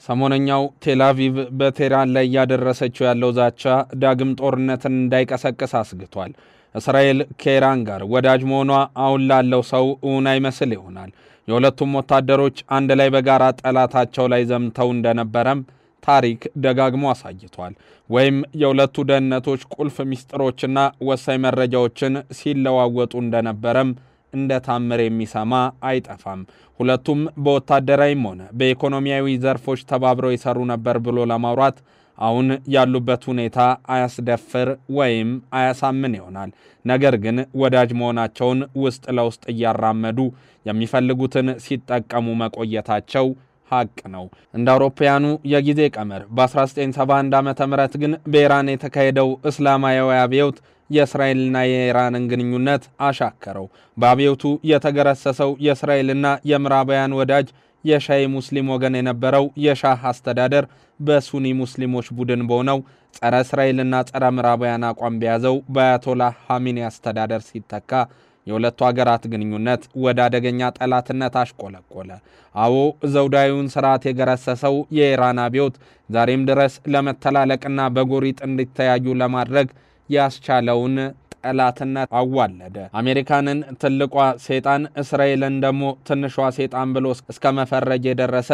ሰሞነኛው ቴላቪቭ በቴህራን ላይ ያደረሰችው ያለው ዛቻ ዳግም ጦርነትን እንዳይቀሰቅስ አስግቷል። እስራኤል ከኢራን ጋር ወዳጅ መሆኗ አሁን ላለው ሰው እውን አይመስል ይሆናል። የሁለቱም ወታደሮች አንድ ላይ በጋራ ጠላታቸው ላይ ዘምተው እንደነበረም ታሪክ ደጋግሞ አሳይቷል። ወይም የሁለቱ ደህንነቶች ቁልፍ ሚስጥሮችና ወሳኝ መረጃዎችን ሲለዋወጡ እንደነበረም እንደ ታምር የሚሰማ አይጠፋም። ሁለቱም በወታደራዊም ሆነ በኢኮኖሚያዊ ዘርፎች ተባብረው ይሰሩ ነበር ብሎ ለማውራት አሁን ያሉበት ሁኔታ አያስደፍር ወይም አያሳምን ይሆናል። ነገር ግን ወዳጅ መሆናቸውን ውስጥ ለውስጥ እያራመዱ የሚፈልጉትን ሲጠቀሙ መቆየታቸው ሐቅ ነው። እንደ አውሮፓውያኑ የጊዜ ቀመር በ1971 ዓ.ም ግን በኢራን የተካሄደው እስላማዊ አብዮት የእስራኤልና የኢራንን ግንኙነት አሻከረው። በአብዮቱ የተገረሰሰው የእስራኤልና የምዕራባውያን ወዳጅ የሻይ ሙስሊም ወገን የነበረው የሻህ አስተዳደር በሱኒ ሙስሊሞች ቡድን በሆነው ጸረ እስራኤልና ጸረ ምዕራባውያን አቋም በያዘው በአያቶላህ ኻሜኒ አስተዳደር ሲተካ የሁለቱ ሀገራት ግንኙነት ወደ አደገኛ ጠላትነት አሽቆለቆለ። አዎ ዘውዳዊውን ስርዓት የገረሰሰው የኢራን አብዮት ዛሬም ድረስ ለመተላለቅና በጎሪጥ እንዲተያዩ ለማድረግ ያስቻለውን ጠላትነት አዋለደ። አሜሪካንን ትልቋ ሴጣን፣ እስራኤልን ደግሞ ትንሿ ሴጣን ብሎ እስከ መፈረጅ የደረሰ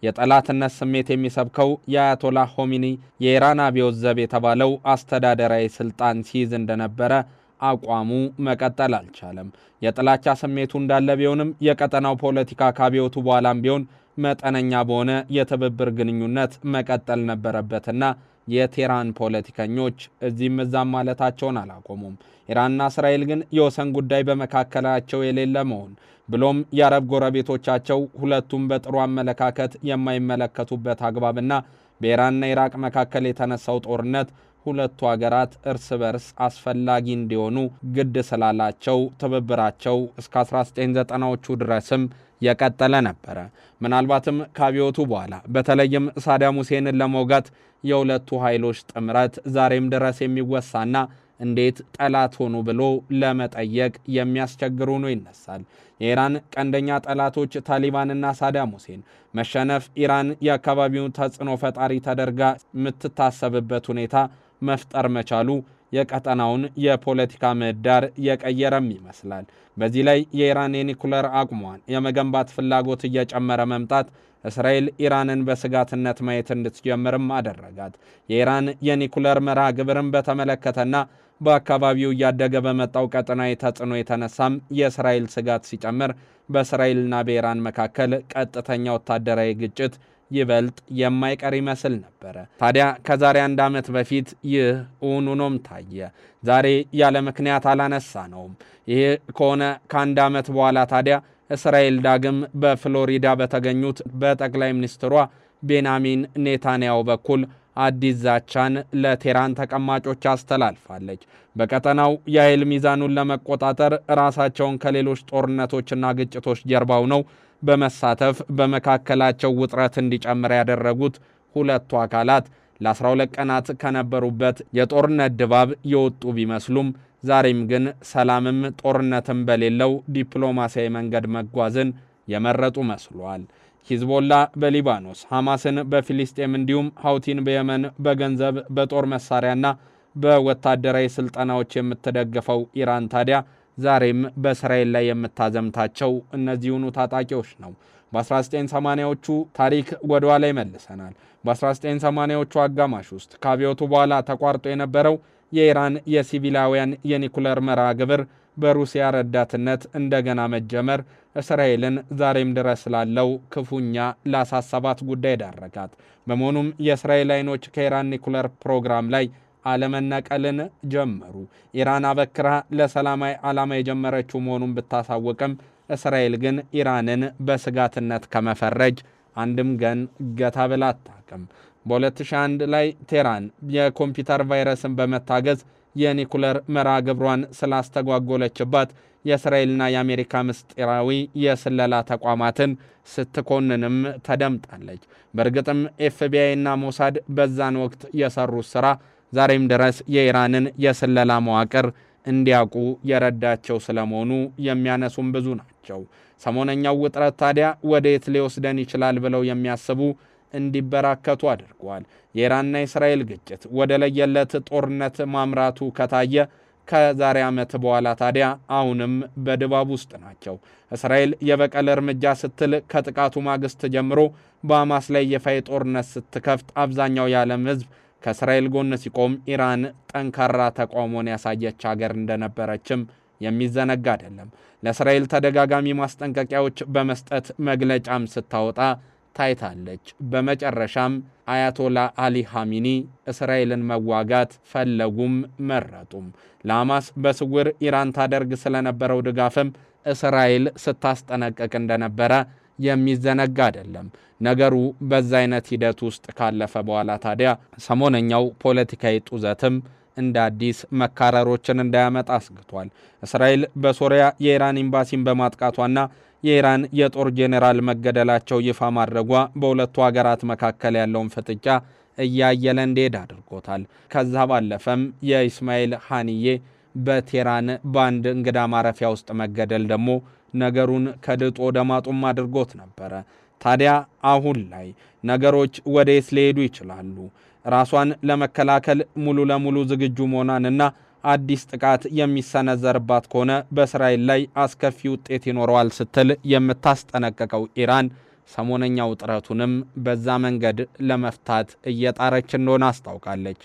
የጠላትነት ስሜት የሚሰብከው የአያቶላህ ኻሜኒ የኢራን አብዮት ዘብ የተባለው አስተዳደራዊ ስልጣን ሲይዝ እንደነበረ አቋሙ መቀጠል አልቻለም። የጥላቻ ስሜቱ እንዳለ ቢሆንም የቀጠናው ፖለቲካ ከአብዮቱ በኋላም ቢሆን መጠነኛ በሆነ የትብብር ግንኙነት መቀጠል ነበረበትና የቴህራን ፖለቲከኞች እዚህም እዛም ማለታቸውን አላቆሙም። ኢራንና እስራኤል ግን የወሰን ጉዳይ በመካከላቸው የሌለ መሆን ብሎም የአረብ ጎረቤቶቻቸው ሁለቱም በጥሩ አመለካከት የማይመለከቱበት አግባብና በኢራንና ኢራቅ መካከል የተነሳው ጦርነት ሁለቱ ሀገራት እርስ በርስ አስፈላጊ እንዲሆኑ ግድ ስላላቸው ትብብራቸው እስከ 1990ዎቹ ድረስም የቀጠለ ነበረ። ምናልባትም ከአብዮቱ በኋላ በተለይም ሳዳም ሁሴንን ለመውጋት የሁለቱ ኃይሎች ጥምረት ዛሬም ድረስ የሚወሳና እንዴት ጠላት ሆኑ ብሎ ለመጠየቅ የሚያስቸግር ሆኖ ይነሳል። የኢራን ቀንደኛ ጠላቶች ታሊባንና ሳዳም ሁሴን መሸነፍ ኢራን የአካባቢውን ተጽዕኖ ፈጣሪ ተደርጋ የምትታሰብበት ሁኔታ መፍጠር መቻሉ የቀጠናውን የፖለቲካ ምህዳር የቀየረም ይመስላል። በዚህ ላይ የኢራን የኒኩለር አቅሟን የመገንባት ፍላጎት እየጨመረ መምጣት እስራኤል ኢራንን በስጋትነት ማየት እንድትጀምርም አደረጋት። የኢራን የኒኩለር መርሃ ግብርን በተመለከተና በአካባቢው እያደገ በመጣው ቀጠናዊ ተጽዕኖ የተነሳም የእስራኤል ስጋት ሲጨምር በእስራኤልና በኢራን መካከል ቀጥተኛ ወታደራዊ ግጭት ይበልጥ የማይቀር ይመስል ነበረ። ታዲያ ከዛሬ 1 ዓመት በፊት ይህ እውን ሆኖም ታየ። ዛሬ ያለ ምክንያት አላነሳ ነውም። ይህ ከሆነ ከ1 ዓመት በኋላ ታዲያ እስራኤል ዳግም በፍሎሪዳ በተገኙት በጠቅላይ ሚኒስትሯ ቤንያሚን ኔታንያሁ በኩል አዲስ ዛቻን ለቴህራን ተቀማጮች አስተላልፋለች። በቀጠናው የኃይል ሚዛኑን ለመቆጣጠር ራሳቸውን ከሌሎች ጦርነቶችና ግጭቶች ጀርባው ነው በመሳተፍ በመካከላቸው ውጥረት እንዲጨምር ያደረጉት ሁለቱ አካላት ለ12 ቀናት ከነበሩበት የጦርነት ድባብ የወጡ ቢመስሉም ዛሬም ግን ሰላምም ጦርነትም በሌለው ዲፕሎማሲያዊ መንገድ መጓዝን የመረጡ መስሏል። ሂዝቦላ በሊባኖስ፣ ሐማስን በፊሊስጤም እንዲሁም ሐውቲን በየመን በገንዘብ በጦር መሳሪያና በወታደራዊ ስልጠናዎች የምትደግፈው ኢራን ታዲያ ዛሬም በእስራኤል ላይ የምታዘምታቸው እነዚሁኑ ታጣቂዎች ነው። በ1980ዎቹ ታሪክ ወደ ኋላ ይመልሰናል። በ1980ዎቹ አጋማሽ ውስጥ ከአብዮቱ በኋላ ተቋርጦ የነበረው የኢራን የሲቪላውያን የኒኩለር መርሃ ግብር በሩሲያ ረዳትነት እንደገና መጀመር እስራኤልን ዛሬም ድረስ ላለው ክፉኛ ላሳሰባት ጉዳይ ዳረጋት። በመሆኑም የእስራኤል አይኖች ከኢራን ኒኩለር ፕሮግራም ላይ አለመነቀልን ጀመሩ። ኢራን አበክራ ለሰላማዊ ዓላማ የጀመረችው መሆኑን ብታሳወቅም እስራኤል ግን ኢራንን በስጋትነት ከመፈረጅ አንድም ገን ገታ ብላ አታውቅም። በ2001 ላይ ቴህራን የኮምፒውተር ቫይረስን በመታገዝ የኒኩለር መርሃ ግብሯን ስላስተጓጎለችባት የእስራኤልና የአሜሪካ ምስጢራዊ የስለላ ተቋማትን ስትኮንንም ተደምጣለች። በእርግጥም ኤፍቢአይ እና ሞሳድ በዛን ወቅት የሰሩት ስራ ዛሬም ድረስ የኢራንን የስለላ መዋቅር እንዲያውቁ የረዳቸው ስለመሆኑ የሚያነሱም ብዙ ናቸው። ሰሞነኛው ውጥረት ታዲያ ወዴት ሊወስደን ይችላል ብለው የሚያስቡ እንዲበራከቱ አድርጓል። የኢራንና የእስራኤል ግጭት ወደ ለየለት ጦርነት ማምራቱ ከታየ ከዛሬ ዓመት በኋላ ታዲያ አሁንም በድባብ ውስጥ ናቸው። እስራኤል የበቀል እርምጃ ስትል ከጥቃቱ ማግስት ጀምሮ በሐማስ ላይ የፋይ ጦርነት ስትከፍት አብዛኛው የዓለም ሕዝብ ከእስራኤል ጎን ሲቆም ኢራን ጠንካራ ተቃውሞን ያሳየች ሀገር እንደነበረችም የሚዘነጋ አይደለም። ለእስራኤል ተደጋጋሚ ማስጠንቀቂያዎች በመስጠት መግለጫም ስታወጣ ታይታለች። በመጨረሻም አያቶላ አሊ ኻሜኒ እስራኤልን መዋጋት ፈለጉም መረጡም። ለሐማስ በስውር ኢራን ታደርግ ስለነበረው ድጋፍም እስራኤል ስታስጠነቅቅ እንደነበረ የሚዘነጋ አይደለም። ነገሩ በዛ አይነት ሂደት ውስጥ ካለፈ በኋላ ታዲያ ሰሞነኛው ፖለቲካዊ ጡዘትም እንደ አዲስ መካረሮችን እንዳያመጣ አስግቷል። እስራኤል በሶሪያ የኢራን ኤምባሲን በማጥቃቷና የኢራን የጦር ጄኔራል መገደላቸው ይፋ ማድረጓ በሁለቱ ሀገራት መካከል ያለውን ፍጥጫ እያየለ እንዲሄድ አድርጎታል። ከዛ ባለፈም የኢስማኤል ሐኒዬ በቴህራን በአንድ እንግዳ ማረፊያ ውስጥ መገደል ደግሞ ነገሩን ከድጡ ወደ ማጡም አድርጎት ነበረ። ታዲያ አሁን ላይ ነገሮች ወዴት ሊሄዱ ይችላሉ? ራሷን ለመከላከል ሙሉ ለሙሉ ዝግጁ መሆኗንና አዲስ ጥቃት የሚሰነዘርባት ከሆነ በእስራኤል ላይ አስከፊ ውጤት ይኖረዋል ስትል የምታስጠነቅቀው ኢራን ሰሞነኛው ጥረቱንም በዛ መንገድ ለመፍታት እየጣረች እንደሆነ አስታውቃለች።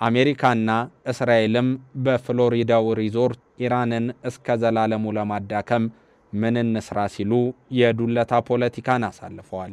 አሜሪካና እስራኤልም በፍሎሪዳው ሪዞርት ኢራንን እስከ ዘላለሙ ለማዳከም ምን እንስራ ሲሉ የዱለታ ፖለቲካን አሳልፈዋል።